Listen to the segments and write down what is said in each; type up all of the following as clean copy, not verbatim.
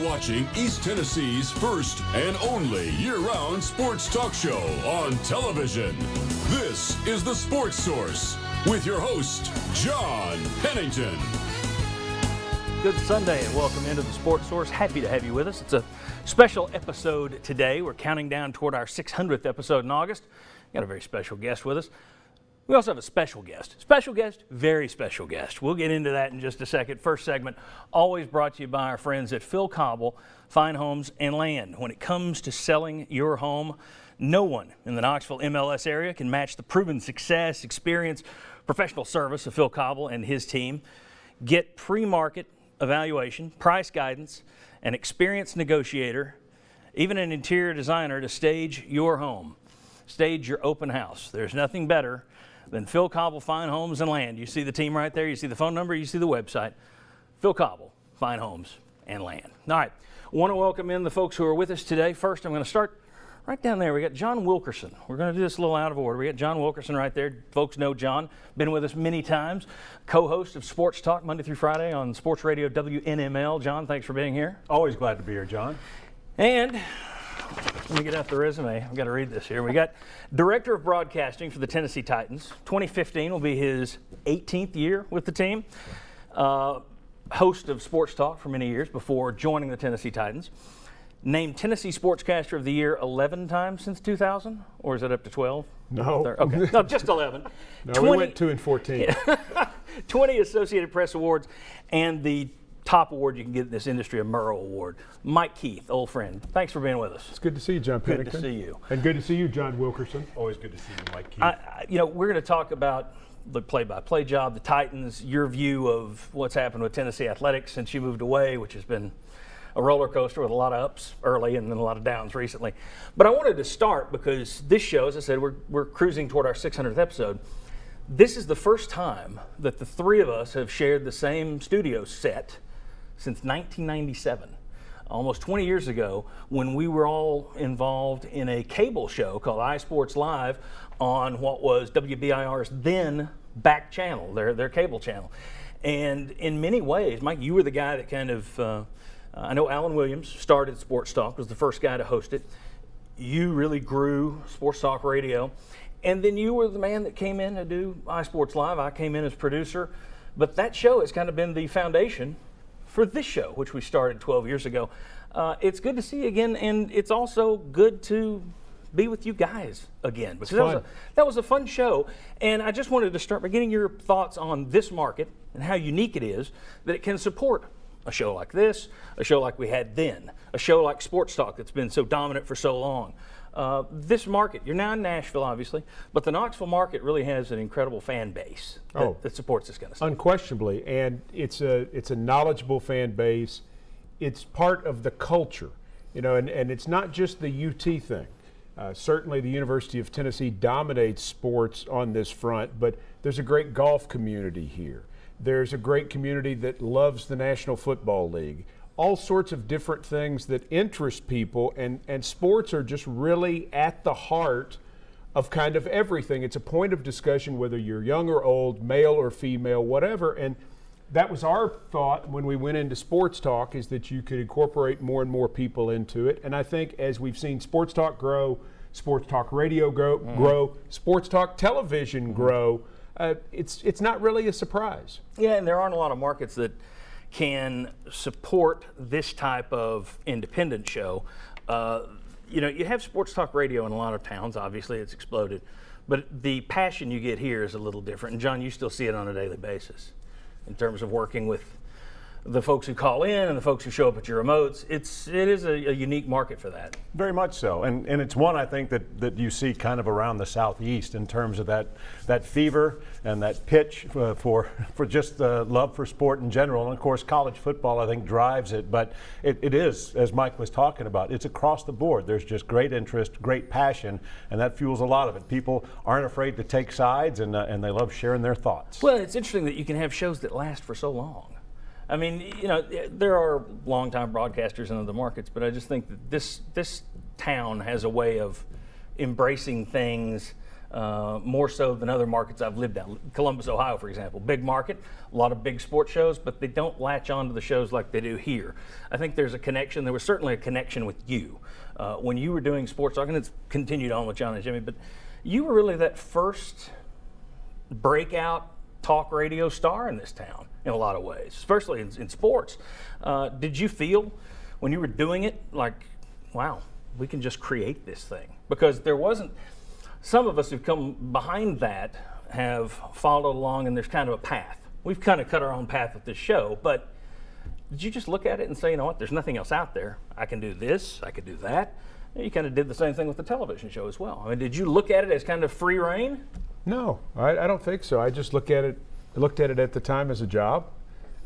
watching East Tennessee's first and only year-round sports talk show on television. This is The Sports Source with your host, John Pennington. Good Sunday and welcome into The Sports Source. Happy to have you with us. It's a special episode today. We're counting down toward our 600th episode in August. Got a very special guest with us. We also have a special guest. Special guest, very special guest. We'll get into that in just a second. First segment, always brought to you by our friends at Phil Cobble, Fine Homes and Land. When it comes to selling your home, no one in the Knoxville MLS area can match the proven success, experience, professional service of Phil Cobble and his team. Get pre-market evaluation, price guidance, an experienced negotiator, even an interior designer to stage your home. Stage your open house. There's nothing better than Phil Cobble, Fine Homes and Land. You see the team right there. You see the phone number. You see the website. Phil Cobble, Fine Homes and Land. All right. I want to welcome in the folks who are with us today. First, I'm going to start right down there. We got John Wilkerson. We're going to do this a little out of order. We got John Wilkerson right there. Folks know John. Been with us many times. Co-host of Sports Talk Monday through Friday on Sports Radio WNML. John, thanks for being here. Always glad to be here, John. And let me get out the resume. I've got to read this here. We got Director of Broadcasting for the Tennessee Titans. 2015 will be his 18th year with the team. Host of Sports Talk for many years before joining the Tennessee Titans. Named Tennessee Sportscaster of the Year 11 times since 2000? Or is it up to 12? No. Okay. No, just 11. No, we went 2 and 14. 20 Associated Press Awards, and the top award you can get in this industry, a Murrow Award. Mike Keith, old friend, thanks for being with us. It's good to see you, John Pennington. Good to see you. And good to see you, John Wilkerson. Always good to see you, Mike Keith. We're going to talk about the play-by-play job, the Titans, your view of what's happened with Tennessee athletics since you moved away, which has been a roller coaster with a lot of ups early and then a lot of downs recently. But I wanted to start because this show, as I said, we're cruising toward our 600th episode. This is the first time that the three of us have shared the same studio set since 1997. Almost 20 years ago, when we were all involved in a cable show called iSports Live on what was WBIR's then back channel, their cable channel. And in many ways, Mike, you were the guy that kind of, I know Alan Williams started Sports Talk, was the first guy to host it. You really grew Sports Talk Radio. And then you were the man that came in to do iSports Live. I came in as producer. But that show has kind of been the foundation for this show, which we started 12 years ago. It's good to see you again, and it's also good to be with you guys again. Because that was a fun show, and I just wanted to start by getting your thoughts on this market and how unique it is that it can support a show like this, a show like we had then, a show like Sports Talk that's been so dominant for so long. This market, you're now in Nashville, obviously, but the Knoxville market really has an incredible fan base that supports this kind of stuff. Unquestionably, and it's a knowledgeable fan base. It's part of the culture, and it's not just the UT thing. Certainly the University of Tennessee dominates sports on this front, but there's a great golf community here. There's a great community that loves the National Football League. All sorts of different things that interest people, and sports are just really at the heart of kind of everything. It's a point of discussion whether you're young or old, male or female, whatever. And that was our thought when we went into Sports Talk, is that you could incorporate more and more people into it. And I think as we've seen Sports Talk grow, Sports Talk Radio grow, Sports Talk Television grow, it's not really a surprise. Yeah, and there aren't a lot of markets that can support this type of independent show. You have Sports Talk Radio in a lot of towns. Obviously, it's exploded. But the passion you get here is a little different. And, John, you still see it on a daily basis in terms of working with the folks who call in and the folks who show up at your remotes. It is a unique market for that. Very much so, and it's one I think that you see kind of around the Southeast in terms of that fever and that pitch for just the love for sport in general. And of course, college football I think drives it, but it is, as Mike was talking about, it's across the board. There's just great interest, great passion, and that fuels a lot of it. People aren't afraid to take sides, and they love sharing their thoughts. Well, it's interesting that you can have shows that last for so long. I mean, there are longtime broadcasters in other markets, but I just think that this town has a way of embracing things more so than other markets I've lived in. Columbus, Ohio, for example, big market, a lot of big sports shows, but they don't latch on to the shows like they do here. I think there's a connection. There was certainly a connection with you when you were doing sports talk, and it's continued on with John and Jimmy, but you were really that first breakout talk radio star in this town in a lot of ways, especially in sports. Did you feel when you were doing it like, wow, we can just create this thing? Because there wasn't, some of us who've come behind that have followed along, and there's kind of a path. We've kind of cut our own path with this show, but did you just look at it and say, you know what, there's nothing else out there. I can do this, I could do that. And you kind of did the same thing with the television show as well. I mean, did you look at it as kind of free reign? No, I don't think so. I just looked at it at the time as a job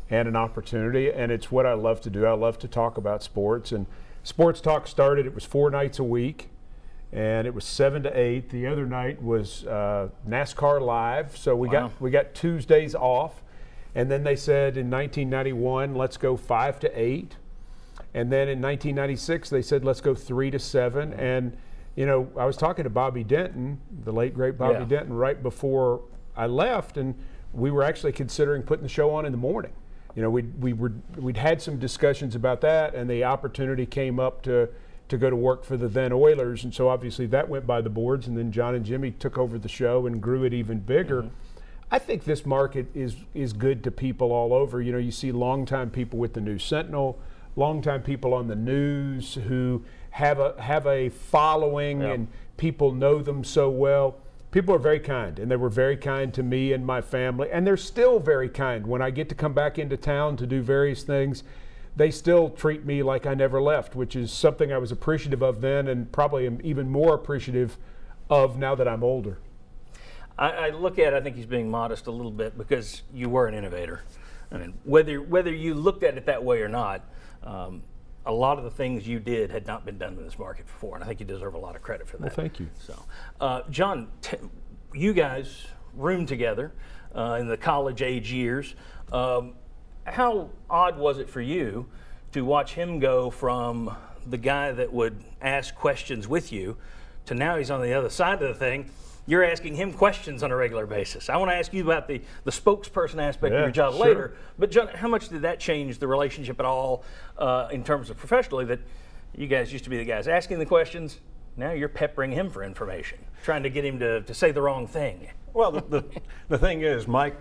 and an opportunity, and it's what I love to do. I love to talk about sports, and Sports Talk started, it was 4 nights a week, and it was 7 to 8. The other night was NASCAR Live, so we got Tuesdays off, and then they said in 1991, let's go 5 to 8, and then in 1996 they said let's go 3 to 7, and you know, I was talking to Bobby Denton, the late great Bobby Denton, right before I left, and we were actually considering putting the show on in the morning. You know, we'd had some discussions about that, and the opportunity came up to go to work for the then Oilers, and so obviously that went by the boards, and then John and Jimmy took over the show and grew it even bigger. Mm-hmm. I think this market is good to people all over. You know, you see longtime people with the News Sentinel, longtime people on the news who have a following, and people know them so well. People are very kind, and they were very kind to me and my family, and they're still very kind. When I get to come back into town to do various things, they still treat me like I never left, which is something I was appreciative of then, and probably am even more appreciative of now that I'm older. I look at it, I think he's being modest a little bit, because you were an innovator. I mean, whether you looked at it that way or not, a lot of the things you did had not been done in this market before, and I think you deserve a lot of credit for that. Well, thank you. So, John, you guys roomed together in the college age years. How odd was it for you to watch him go from the guy that would ask questions with you to now he's on the other side of the thing? You're asking him questions on a regular basis. I want to ask you about the spokesperson aspect of your job later. But John, how much did that change the relationship at all in terms of professionally, that you guys used to be the guys asking the questions, now you're peppering him for information, trying to get him to say the wrong thing? Well, the thing is, Mike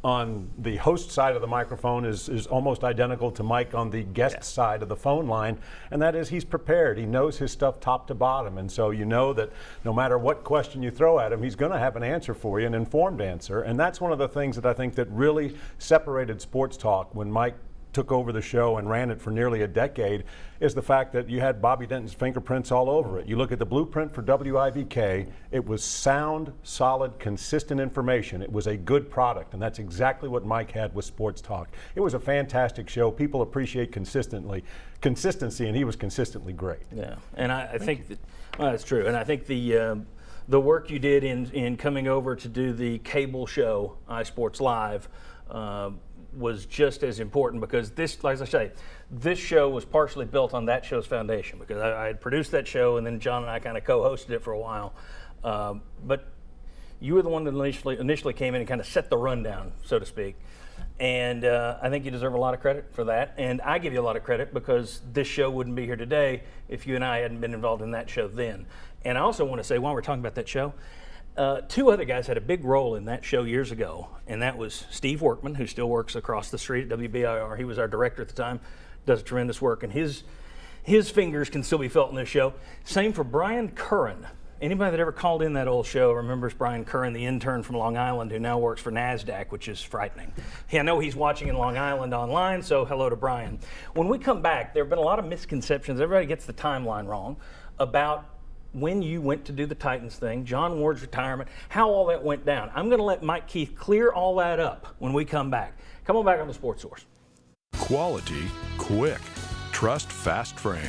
on the host side of the microphone is almost identical to Mike on the guest side of the phone line, and that is he's prepared. He knows his stuff top to bottom, and so you know that no matter what question you throw at him, he's going to have an answer for you, an informed answer. And that's one of the things that I think that really separated Sports Talk when Mike took over the show and ran it for nearly a decade, is the fact that you had Bobby Denton's fingerprints all over it. You look at the blueprint for WIVK, it was sound, solid, consistent information. It was a good product, and that's exactly what Mike had with Sports Talk. It was a fantastic show. People appreciate consistency, and he was consistently great. Yeah, and I think that's true. And I think the work you did in coming over to do the cable show, iSports Live, was just as important, because this, like I say, this show was partially built on that show's foundation, because I had produced that show, and then John and I kind of co-hosted it for a while. But you were the one that initially came in and kind of set the rundown, so to speak. And I think you deserve a lot of credit for that. And I give you a lot of credit, because this show wouldn't be here today if you and I hadn't been involved in that show then. And I also want to say, while we're talking about that show, 2 other guys had a big role in that show years ago, and that was Steve Workman, who still works across the street at WBIR. He was our director at the time, does tremendous work, and his fingers can still be felt in this show. Same for Brian Curran. Anybody that ever called in that old show remembers Brian Curran, the intern from Long Island, who now works for NASDAQ, which is frightening. I know he's watching in Long Island online, so hello to Brian. When we come back, there have been a lot of misconceptions. Everybody gets the timeline wrong about when you went to do the Titans thing, John Ward's retirement, how all that went down. I'm going to let Mike Keith clear all that up when we come back. Come on back on the Sports Source. Quality, quick. Trust Fast Frame.